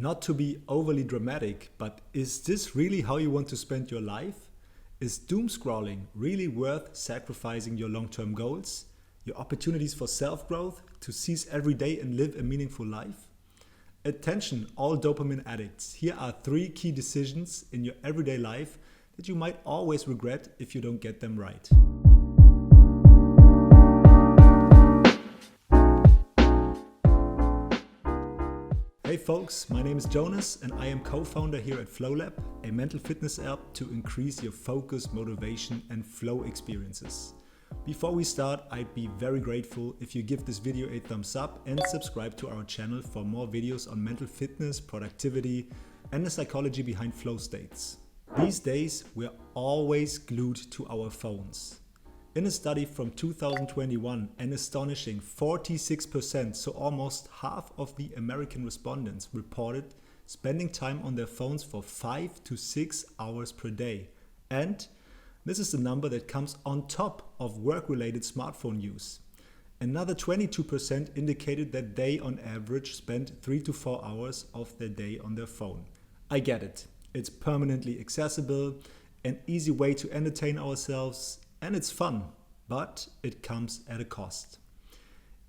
Not to be overly dramatic, but is this really how you want to spend your life? Is doom scrolling really worth sacrificing your long-term goals, your opportunities for self-growth, to seize every day and live a meaningful life? Attention, all dopamine addicts. Here are 3 key decisions in your everyday life that you might always regret if you don't get them right. Hey folks, my name is Jonas and I am co-founder here at FlowLab, a mental fitness app to increase your focus, motivation and flow experiences. Before we start, I'd be very grateful if you give this video a thumbs up and subscribe to our channel for more videos on mental fitness, productivity and the psychology behind flow states. These days, we're always glued to our phones. In a study from 2021, an astonishing 46%, so almost half of the American respondents, reported spending time on their phones for 5 to 6 hours per day. And this is the number that comes on top of work-related smartphone use. Another 22% indicated that they on average spent 3 to 4 hours of their day on their phone. I get it. It's permanently accessible, an easy way to entertain ourselves, and it's fun, but it comes at a cost.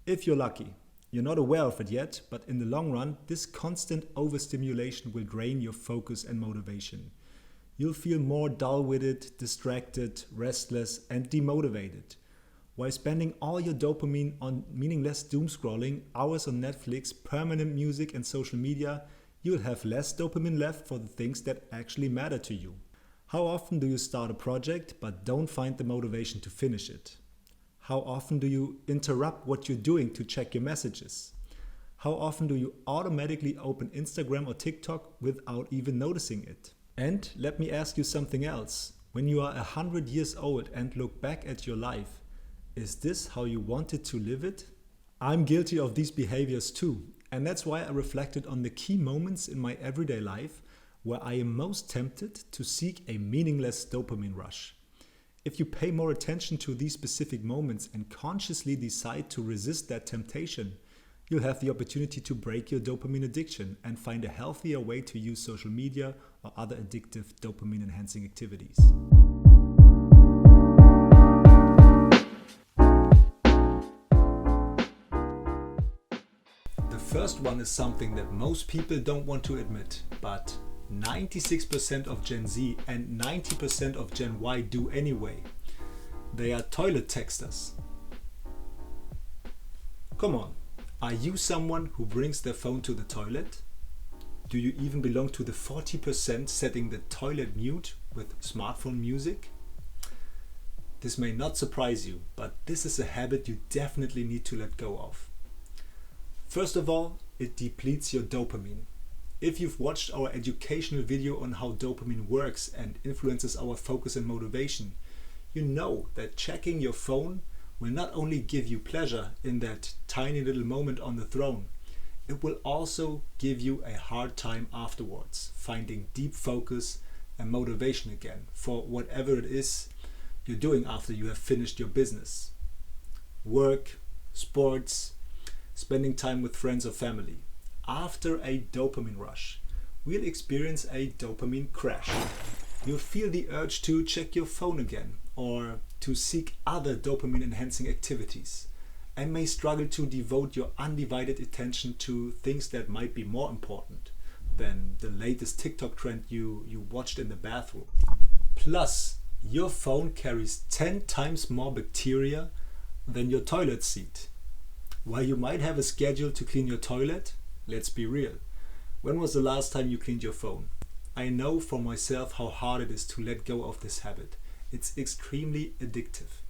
If you're lucky, you're not aware of it yet, but in the long run, this constant overstimulation will drain your focus and motivation. You'll feel more dull-witted, distracted, restless, and demotivated. While spending all your dopamine on meaningless doom scrolling, hours on Netflix, permanent music, and social media, you'll have less dopamine left for the things that actually matter to you. How often do you start a project but don't find the motivation to finish it? How often do you interrupt what you're doing to check your messages? How often do you automatically open Instagram or TikTok without even noticing it? And let me ask you something else. When you are 100 years old and look back at your life, is this how you wanted to live it? I'm guilty of these behaviors too, and that's why I reflected on the key moments in my everyday life where I am most tempted to seek a meaningless dopamine rush. If you pay more attention to these specific moments and consciously decide to resist that temptation, you'll have the opportunity to break your dopamine addiction and find a healthier way to use social media or other addictive dopamine-enhancing activities. The first one is something that most people don't want to admit, but 96% of Gen Z and 90% of Gen Y do anyway. They are toilet texters. Come on, are you someone who brings their phone to the toilet? Do you even belong to the 40% setting the toilet mute with smartphone music? This may not surprise you, but this is a habit you definitely need to let go of. First of all, it depletes your dopamine. If you've watched our educational video on how dopamine works and influences our focus and motivation, you know that checking your phone will not only give you pleasure in that tiny little moment on the throne, it will also give you a hard time afterwards, finding deep focus and motivation again for whatever it is you're doing after you have finished your business. Work, sports, spending time with friends or family. After a dopamine rush, we'll experience a dopamine crash. You'll feel the urge to check your phone again or to seek other dopamine-enhancing activities and may struggle to devote your undivided attention to things that might be more important than the latest TikTok trend you watched in the bathroom. Plus, your phone carries 10 times more bacteria than your toilet seat. While you might have a schedule to clean your toilet, let's be real. When was the last time you cleaned your phone? I know for myself how hard it is to let go of this habit. It's extremely addictive.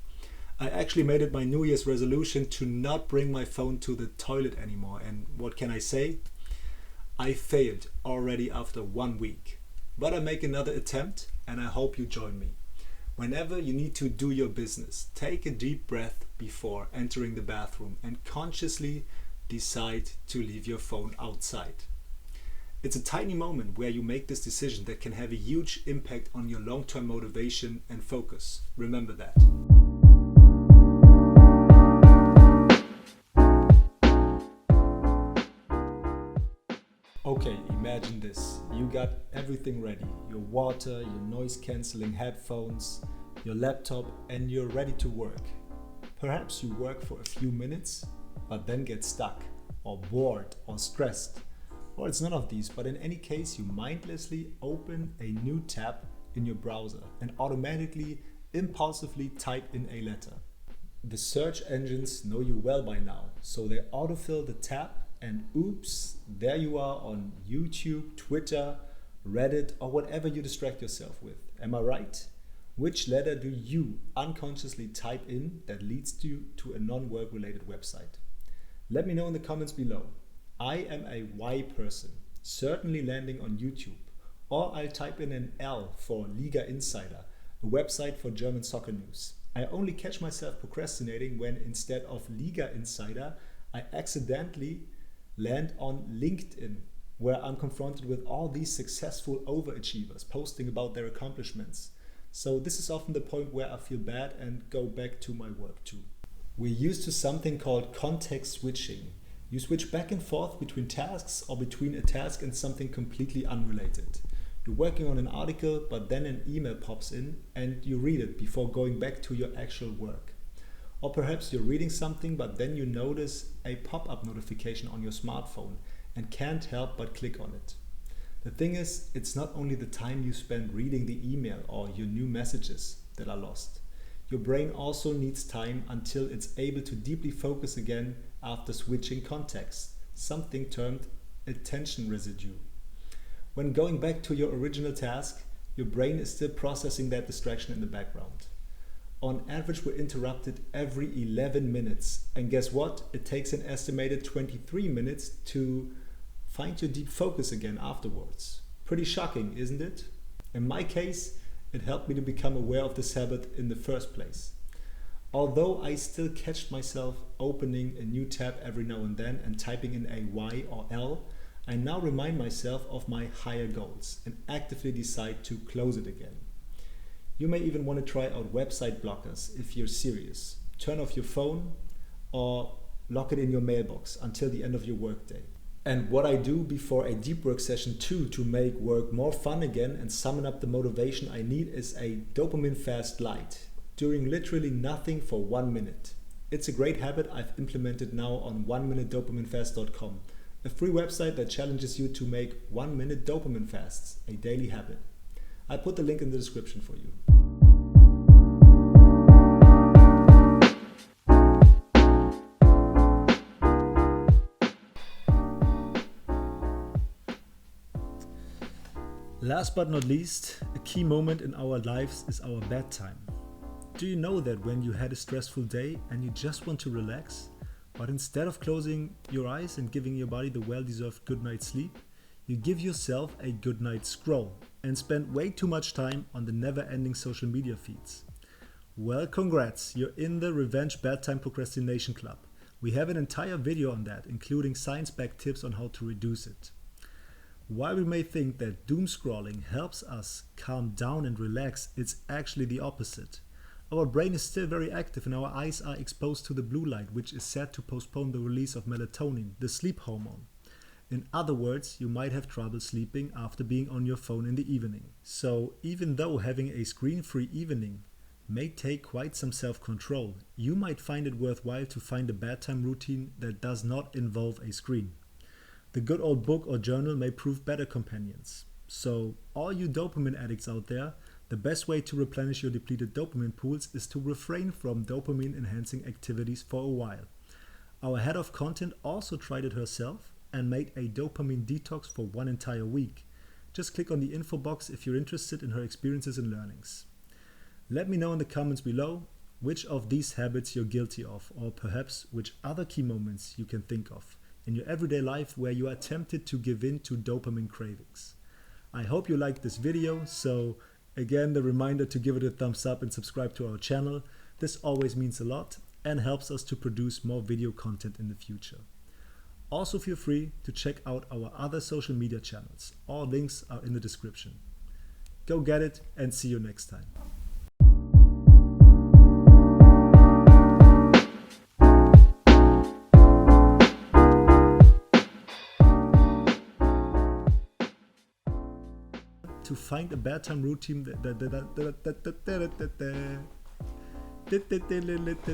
I actually made it my New Year's resolution to not bring my phone to the toilet anymore. And what can I say? I failed already after 1 week. But I make another attempt and I hope you join me. Whenever you need to do your business, take a deep breath before entering the bathroom and consciously decide to leave your phone outside. It's a tiny moment where you make this decision that can have a huge impact on your long-term motivation and focus. Remember that. Okay, Imagine this, you got everything ready, your water, your noise cancelling headphones, your laptop, and you're ready to work. Perhaps you work for a few minutes, but then get stuck, or bored, or stressed. Or it's none of these, but in any case you mindlessly open a new tab in your browser and automatically, impulsively type in a letter. The search engines know you well by now, so they autofill the tab and oops, there you are on YouTube, Twitter, Reddit, or whatever you distract yourself with. Am I right? Which letter do you unconsciously type in that leads you to a non-work related website? Let me know in the comments below. I am a Y person, certainly landing on YouTube. Or I'll type in an L for Liga Insider, a website for German soccer news. I only catch myself procrastinating when instead of Liga Insider, I accidentally land on LinkedIn, where I'm confronted with all these successful overachievers posting about their accomplishments. So this is often the point where I feel bad and go back to my work too. We're used to something called context switching. You switch back and forth between tasks or between a task and something completely unrelated. You're working on an article, but then an email pops in and you read it before going back to your actual work. Or perhaps you're reading something, but then you notice a pop-up notification on your smartphone and can't help but click on it. The thing is, it's not only the time you spend reading the email or your new messages that are lost. Your brain also needs time until it's able to deeply focus again after switching context, something termed attention residue. When going back to your original task, your brain is still processing that distraction in the background. On average, we're interrupted every 11 minutes. And guess what? It takes an estimated 23 minutes to find your deep focus again afterwards. Pretty shocking, isn't it? In my case, it helped me to become aware of this habit in the first place. Although I still catch myself opening a new tab every now and then and typing in a Y or L, I now remind myself of my higher goals and actively decide to close it again. You may even want to try out website blockers if you're serious. Turn off your phone or lock it in your mailbox until the end of your workday. And what I do before a deep work session too to make work more fun again and summon up the motivation I need is a dopamine fast light, doing literally nothing for 1 minute. It's a great habit I've implemented now on 1minutedopaminefast.com, a free website that challenges you to make 1 minute dopamine fasts a daily habit. I put the link in the description for you. Last but not least, a key moment in our lives is our bedtime. Do you know that when you had a stressful day and you just want to relax, but instead of closing your eyes and giving your body the well-deserved good night's sleep, you give yourself a good night scroll and spend way too much time on the never-ending social media feeds? Well, congrats, you're in the Revenge Bedtime Procrastination Club. We have an entire video on that, including science-backed tips on how to reduce it. While we may think that doom scrolling helps us calm down and relax, it's actually the opposite. Our brain is still very active and our eyes are exposed to the blue light, which is said to postpone the release of melatonin, the sleep hormone. In other words, you might have trouble sleeping after being on your phone in the evening. So even though having a screen-free evening may take quite some self-control, you might find it worthwhile to find a bedtime routine that does not involve a screen. The good old book or journal may prove better companions. So all you dopamine addicts out there, the best way to replenish your depleted dopamine pools is to refrain from dopamine enhancing activities for a while. Our head of content also tried it herself and made a dopamine detox for 1 entire week. Just click on the info box if you're interested in her experiences and learnings. Let me know in the comments below which of these habits you're guilty of, or perhaps which other key moments you can think of in your everyday life where you are tempted to give in to dopamine cravings. I hope you liked this video, so again the reminder to give it a thumbs up and subscribe to our channel. This always means a lot and helps us to produce more video content in the future. Also feel free to check out our other social media channels. All links are in the description. Go get it and see you next time. to find a bedtime routine